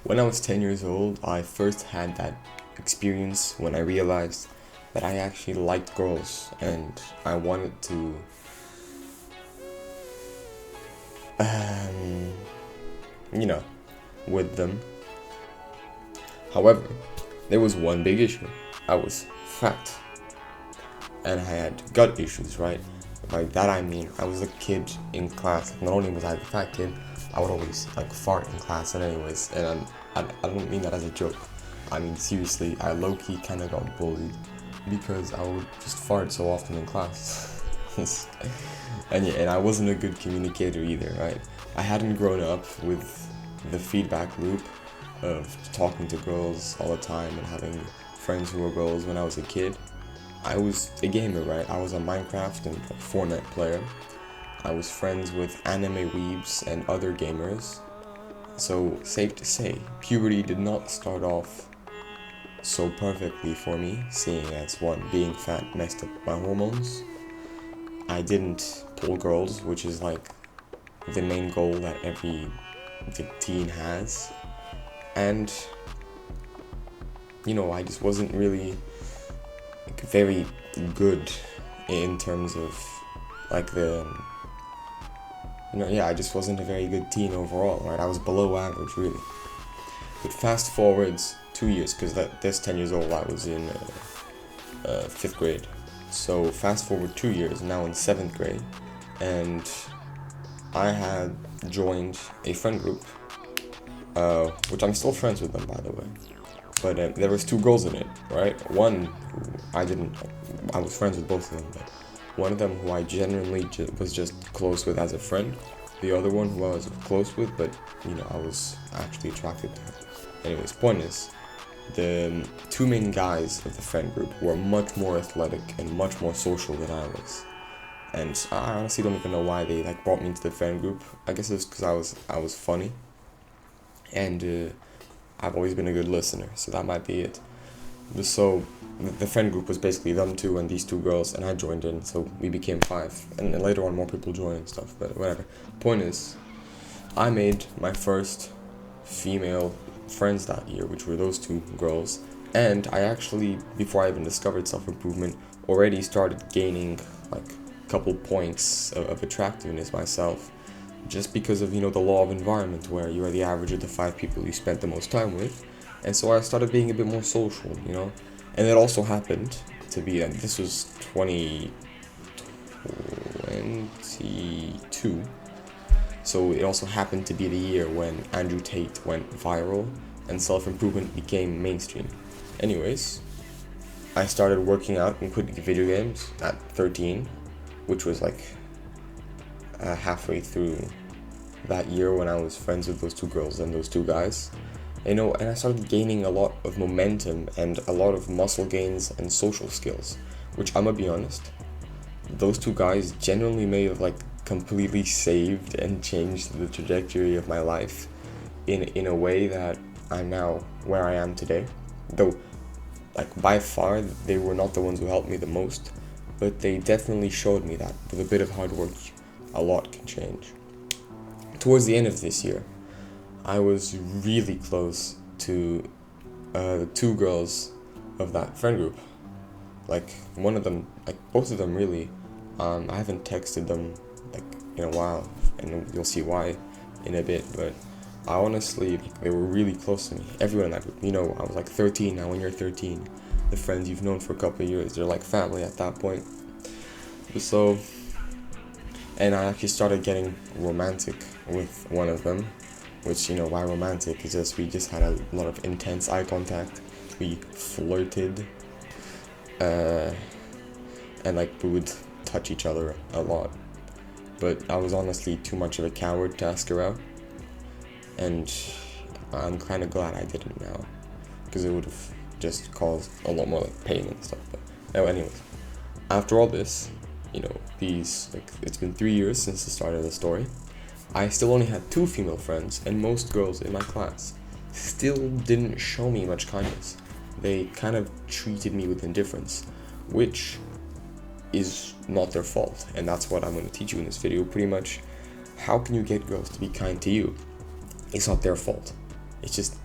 When I was 10 years old, I first had that experience when I realized that I actually liked girls and I wanted to, um, you know, with them. However, there was one big issue. I was fat and I had gut issues, right? By that I mean I was a kid in class. Not only was I the fat kid, I would always fart in class. And anyways, and I don't mean that as a joke. I mean seriously, I low-key kind of got bullied because I would just fart so often in class. And yeah, and I wasn't a good communicator either, right? I hadn't grown up with the feedback loop of talking to girls all the time and having friends who were girls when I was a kid. I was a gamer, right? I was a Minecraft and Fortnite player. I was friends with anime weebs and other gamers. So, safe to say, puberty did not start off so perfectly for me, seeing as one, being fat messed up my hormones. I didn't pull girls, which is like the main goal that every teen has. And, I just wasn't really very good in terms of I just wasn't a very good teen overall, right? I was below average, really. But fast forwards 2 years, because that's 10 years old, I was in 5th grade. So fast forward 2 years, now in 7th grade, and I had joined a friend group, which I'm still friends with them, by the way. But there was two girls in it, right? One, I was friends with both of them, but one of them who I genuinely was just close with as a friend. The other one who I was close with, but, I was actually attracted to her. Anyways, point is, the two main guys of the friend group were much more athletic and much more social than I was. And I honestly don't even know why they brought me into the friend group. I guess it's because I was funny. And I've always been a good listener, so that might be it. So the friend group was basically them two and these two girls, and I joined in, so we became five. And then later on, more people joined and stuff, but whatever. Point is, I made my first female friends that year, which were those two girls. And I actually, before I even discovered self-improvement, already started gaining a couple points of attractiveness myself, just because of, the law of environment, where you are the average of the five people you spent the most time with. And so I started being a bit more social, and it also happened to be that this was 2022, so it also happened to be the year when Andrew Tate went viral and self-improvement became mainstream. Anyways, I started working out and quitting video games at 13, which was halfway through that year when I was friends with those two girls and those two guys. And I started gaining a lot of momentum and a lot of muscle gains and social skills, which I'm gonna be honest, those two guys genuinely may have completely saved and changed the trajectory of my life in a way that I'm now where I am today. Though by far they were not the ones who helped me the most, but they definitely showed me that with a bit of hard work a lot can change. Towards the end of this year, I was really close to the two girls of that friend group. One of them, both of them really. I haven't texted them in a while, and you'll see why in a bit. But I honestly, they were really close to me. Everyone in that group, I was 13. Now when you're 13, the friends you've known for a couple of years, they're like family at that point. So, and I actually started getting romantic with one of them. Which, why romantic? It's just, we just had a lot of intense eye contact. We flirted. And we would touch each other a lot. But I was honestly too much of a coward to ask her out. And I'm kind of glad I didn't now. Because it would have just caused a lot more pain and stuff. But anyways, after all this, it's been 3 years since the start of the story. I still only had 2 female friends, and most girls in my class still didn't show me much kindness. They kind of treated me with indifference, which is not their fault, and that's what I'm going to teach you in this video. Pretty much, how can you get girls to be kind to you? It's not their fault. It's just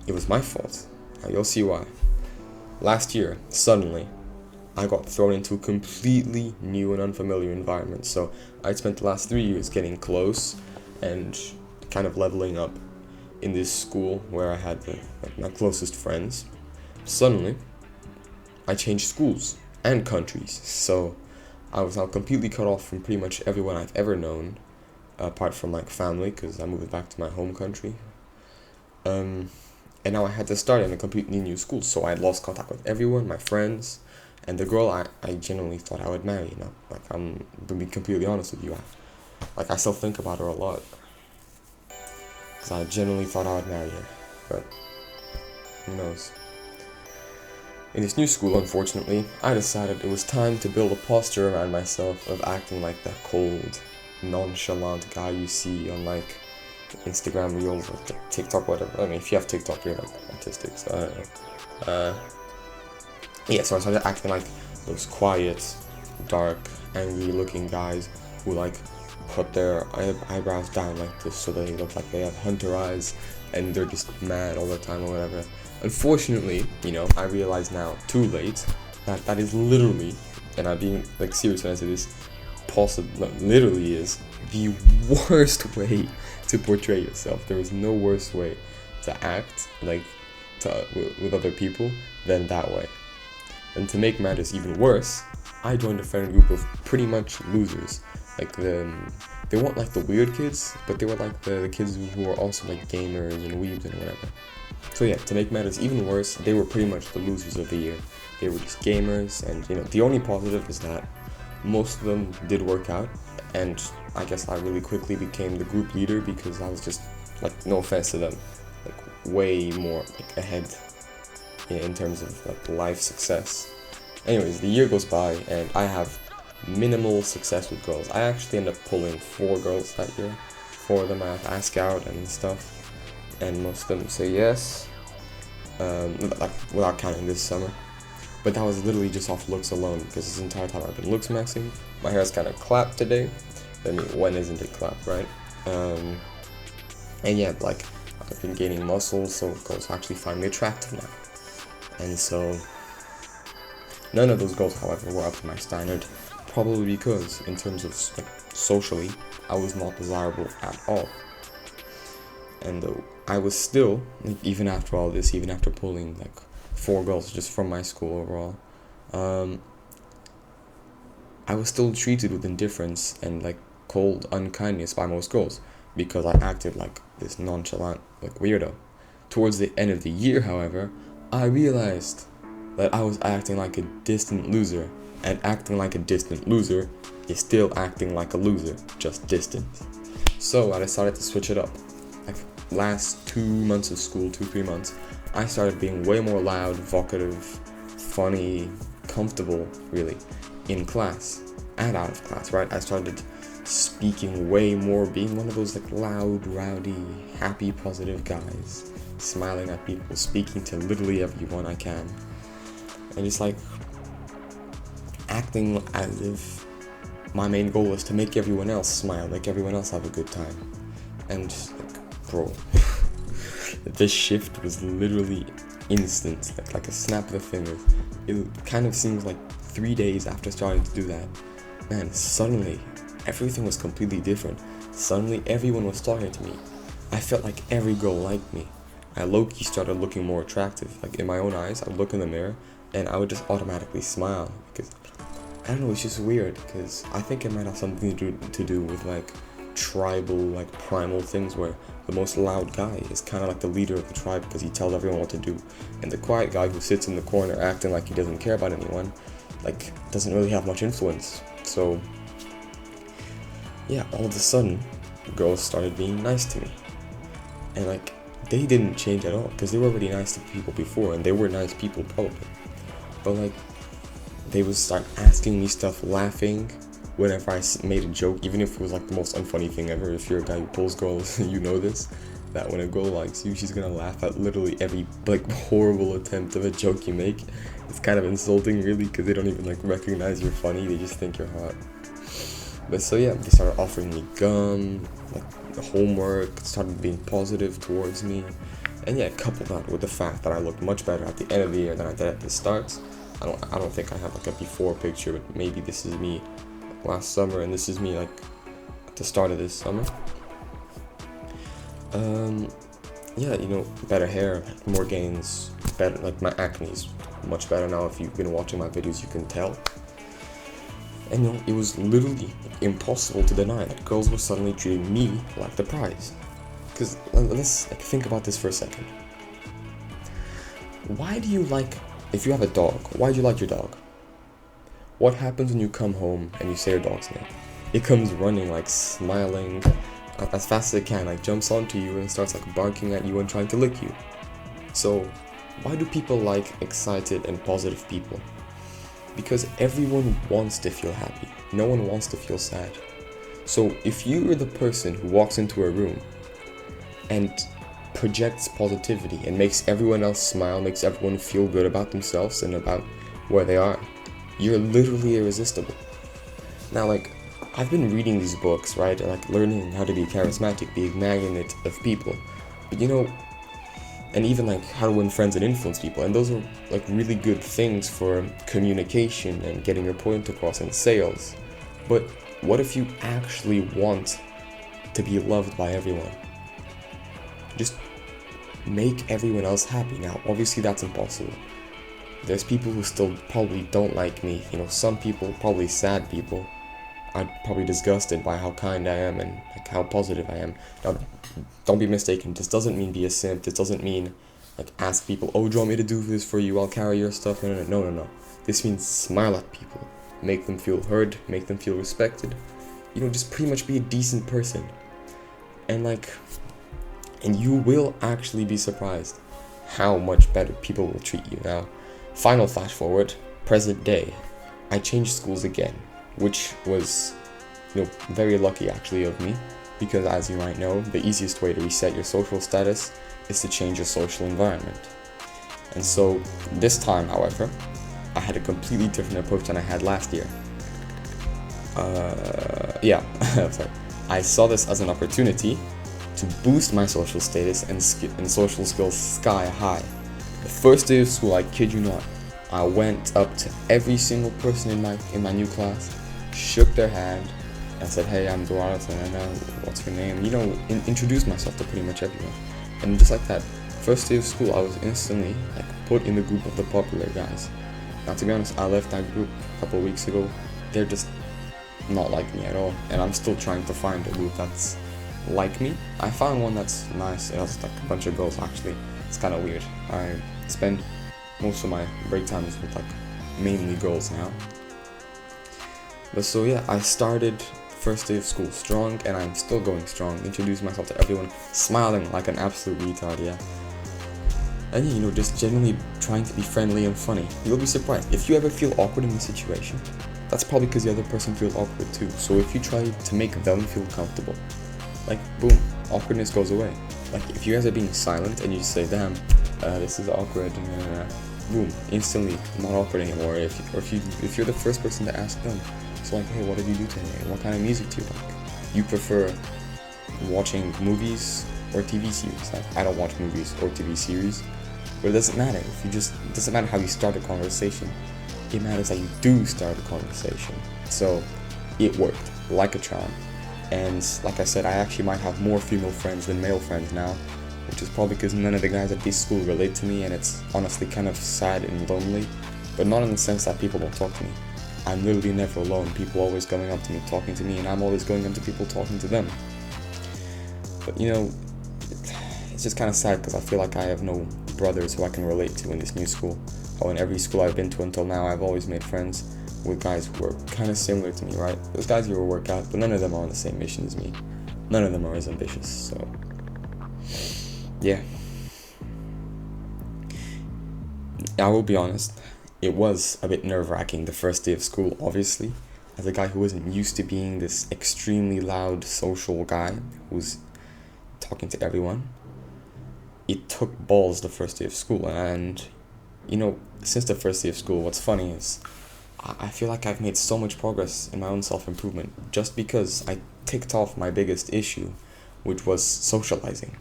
it was my fault. Now you'll see why. Last year, suddenly, I got thrown into a completely new and unfamiliar environment. So I spent the last 3 years getting close and kind of leveling up in this school where I had my closest friends. Suddenly, I changed schools and countries. So I was now completely cut off from pretty much everyone I've ever known, apart from like family, because I moved back to my home country. And now I had to start in a completely new school, so I had lost contact with everyone, my friends, and the girl I genuinely thought I would marry. Like I'm to be completely honest with you, I still think about her a lot, because I genuinely thought I would marry her, but who knows. In this new school, unfortunately, I decided it was time to build a posture around myself of acting like that cold, nonchalant guy you see on like Instagram reels or TikTok, whatever. I mean, if you have TikTok, you're like autistic, so I don't know. Yeah, so I started acting like those quiet, dark, angry-looking guys who like put their eyebrows down like this so they look like they have hunter eyes and they're just mad all the time or whatever. Unfortunately, I realize now, too late, that that is literally, and I'm being like serious when I say this, literally is the worst way to portray yourself. There is no worse way to act like with other people than that way. And to make matters even worse, I joined a friend group of pretty much losers. Like they weren't like the weird kids, but they were like the kids who were also like gamers and weebs and whatever. So yeah, to make matters even worse, they were pretty much the losers of the year. They were just gamers, and the only positive is that most of them did work out, and I guess I really quickly became the group leader because I was just, like, no offense to them, like way more like ahead in terms of like life success. Anyways, the year goes by and I have minimal success with girls. I actually end up pulling 4 girls that year. 4 of them I have to ask out and stuff, and most of them say yes, like without counting this summer. But that was literally just off looks alone, because this entire time I've been looks maxing. My hair's kind of clapped today. I mean, when isn't it clapped, right? And yeah, like, I've been gaining muscle, so girls actually find me attractive now. And so, none of those girls, however, were up to my standard, probably because, in terms of, like, socially, I was not desirable at all. And I was still, like, even after all this, even after pulling, like, 4 girls just from my school overall, I was still treated with indifference and like cold unkindness by most girls because I acted like this nonchalant like weirdo. Towards the end of the year, however, I realized that I was acting like a distant loser, and acting like a distant loser is still acting like a loser, just distant. So I decided to switch it up. Like last 2 months of school, 2-3 months, I started being way more loud, vocative, funny, comfortable, really, in class and out of class, right? I started speaking way more, being one of those like loud, rowdy, happy, positive guys, smiling at people, speaking to literally everyone I can, and just like acting as if my main goal was to make everyone else smile, make everyone else have a good time. And just like, bro, this shift was literally instant, like a snap of the fingers. It kind of seems like 3 days after starting to do that, man, suddenly everything was completely different. Suddenly everyone was talking to me. I felt like every girl liked me. I low-key started looking more attractive. Like in my own eyes, I would look in the mirror and I would just automatically smile, because I don't know, it's just weird, because I think it might have something to do with like tribal, like primal things, where the most loud guy is kind of like the leader of the tribe because he tells everyone what to do, and the quiet guy who sits in the corner acting like he doesn't care about anyone, like, doesn't really have much influence. So yeah, all of a sudden girls started being nice to me, and like they didn't change at all because they were already nice to people before, and they were nice people probably, but like they would start asking me stuff, laughing whenever I made a joke, even if it was like the most unfunny thing ever. If you're a guy who pulls girls, you know this, that when a girl likes you, she's gonna laugh at literally every like horrible attempt of a joke you make. It's kind of insulting, really, because they don't even like recognize you're funny, they just think you're hot. But so yeah, they started offering me gum, like homework, started being positive towards me, And yeah, couple that with the fact that I looked much better at the end of the year than I did at the start. I don't think I have like a before picture, but maybe this is me last summer and this is me like at the start of this summer. Yeah, better hair, more gains, better, like my acne's much better now. If you've been watching my videos, you can tell. And it was literally impossible to deny that girls were suddenly treating me like the prize. Because let's think about this for a second. Why do you like, if you have a dog, why do you like your dog? What happens when you come home and you say your dog's name? It comes running, like smiling as fast as it can, like jumps onto you and starts like barking at you and trying to lick you. So why do people like excited and positive people? Because everyone wants to feel happy. No one wants to feel sad. So if you're the person who walks into a room and projects positivity and makes everyone else smile, makes everyone feel good about themselves and about where they are, you're literally irresistible. Now, like, I've been reading these books, right, like learning how to be charismatic, be a magnet of people, but and even like how to win friends and influence people, and those are like really good things for communication and getting your point across in sales. But what if you actually want to be loved by everyone? Just make everyone else happy. Now, obviously that's impossible. There's people who still probably don't like me, some people, probably sad people, are probably disgusted by how kind I am and like how positive I am. Now, don't be mistaken, this doesn't mean be a simp, this doesn't mean like ask people, oh, do you want me to do this for you, I'll carry your stuff, no. This means smile at people, make them feel heard, make them feel respected, just pretty much be a decent person. And you will actually be surprised how much better people will treat you. Now, final flash forward, present day, I changed schools again, which was, very lucky actually of me, because as you might know, the easiest way to reset your social status is to change your social environment. And so, this time, however, I had a completely different approach than I had last year. Sorry. I saw this as an opportunity to boost my social status and social skills sky high. The first day of school, I kid you not, I went up to every single person in my new class, shook their hand, and said, hey, I'm Jonathan, and what's your name? Introduced myself to pretty much everyone. And just like that, first day of school, I was instantly put in the group of the popular guys. Now, to be honest, I left that group a couple of weeks ago. They're just not like me at all, and I'm still trying to find a group that's like me. I found one that's nice. It has like a bunch of girls actually. It's kind of weird. I spend most of my break times with mainly girls now. But so yeah, I started first day of school strong, and I'm still going strong. Introduced myself to everyone, smiling like an absolute retard, yeah. And just generally trying to be friendly and funny. You'll be surprised if you ever feel awkward in a situation. That's probably because the other person feels awkward too. So if you try to make them feel comfortable, boom, awkwardness goes away. If you guys are being silent and you say, damn, this is awkward, boom, instantly not awkward anymore. If you're the first person to ask them, it's hey, what did you do today? What kind of music do you like? You prefer watching movies or TV series? I don't watch movies or TV series, but it doesn't matter. It doesn't matter how you start a conversation. It matters how you do start a conversation. So it worked like a charm. And like I said, I actually might have more female friends than male friends now, which is probably because none of the guys at this school relate to me, and it's honestly kind of sad and lonely, but not in the sense that people don't talk to me. I'm literally never alone. People always coming up to me, talking to me, and I'm always going up to people, talking to them. But it's just kind of sad because I feel like I have no brothers who I can relate to in this new school. In every school I've been to until now, I've always made friends with guys who are kind of similar to me, right? Those guys who will work out, but none of them are on the same mission as me. None of them are as ambitious, so yeah. I will be honest, it was a bit nerve-wracking the first day of school, obviously, as a guy who wasn't used to being this extremely loud social guy who's talking to everyone. It took balls the first day of school, and since the first day of school, what's funny is I feel like I've made so much progress in my own self-improvement just because I ticked off my biggest issue, which was socializing.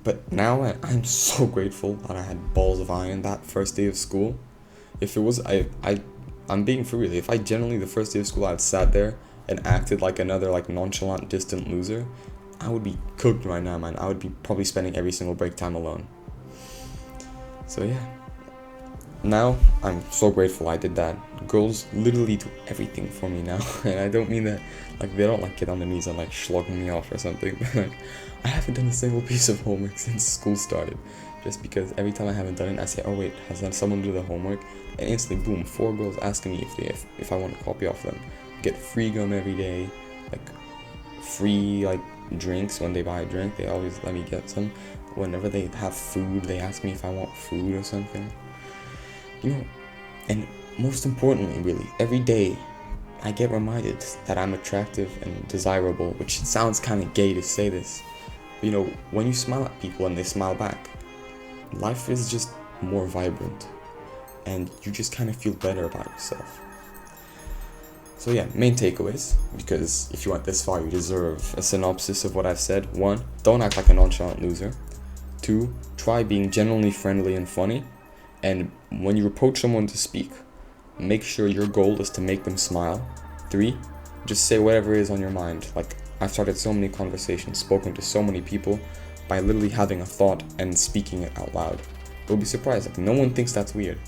But now I'm so grateful that I had balls of iron that first day of school. If it was, I'm being for real. If I generally the first day of school I had sat there and acted like another like nonchalant, distant loser, I would be cooked right now, man. I would be probably spending every single break time alone. So yeah. Now I'm so grateful I did that. Girls literally do everything for me now, and I don't mean that like they don't like get on their knees and like slugging me off or something. But like, I haven't done a single piece of homework since school started, just because every time I haven't done it, I say, "Oh wait, has someone do the homework?" And instantly, boom, 4 girls asking me if I want a copy off them. Get free gum every day, like free like drinks when they buy a drink. They always let me get some. Whenever they have food, they ask me if I want food or something. You know, and most importantly, really, every day I get reminded that I'm attractive and desirable, which sounds kind of gay to say this. But, you know, when you smile at people and they smile back, life is just more vibrant, and you just kind of feel better about yourself. So yeah, main takeaways, because if you went this far, you deserve a synopsis of what I've said. 1, don't act like a nonchalant loser. 2, try being genuinely friendly and funny. And when you approach someone to speak, make sure your goal is to make them smile. 3, just say whatever is on your mind. Like, I've started so many conversations, spoken to so many people by literally having a thought and speaking it out loud. You'll be surprised, like, no one thinks that's weird.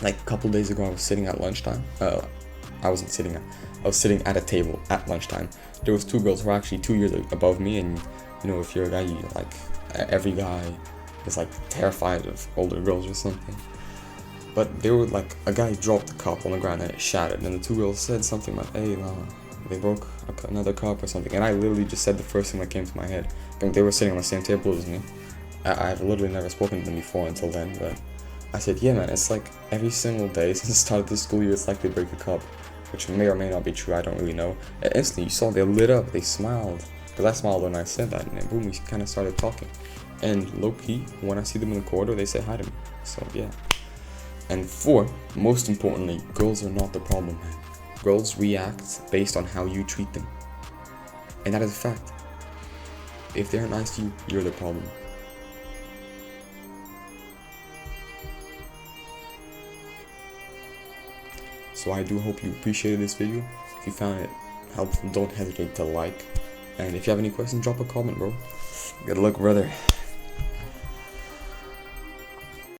Like, a couple days ago, I was sitting at lunchtime. I was sitting at a table at lunchtime. There was 2 girls who were actually 2 years above me, and, you know, if you're a guy, you like, every guy is like terrified of older girls or something. But they were like, a guy dropped a cup on the ground and it shattered, and the 2 girls said something like, "Hey, they broke another cup" or something, and I literally just said the first thing that came to my head. And they were sitting on the same table as me. I've literally never spoken to them before until then, but I said, "Yeah, man, it's like every single day since the start of the school year, it's like they break a cup," which may or may not be true, I don't really know. And instantly, you saw they lit up, they smiled, because I smiled when I said that, and then boom, we kind of started talking. And low-key, when I see them in the corridor, they say hi to me. So yeah. And 4, most importantly, girls are not the problem, man. Girls react based on how you treat them. And that is a fact. If they're nice to you, you're the problem. So I do hope you appreciated this video. If you found it helpful, don't hesitate to like. And if you have any questions, drop a comment, bro. Good luck, brother.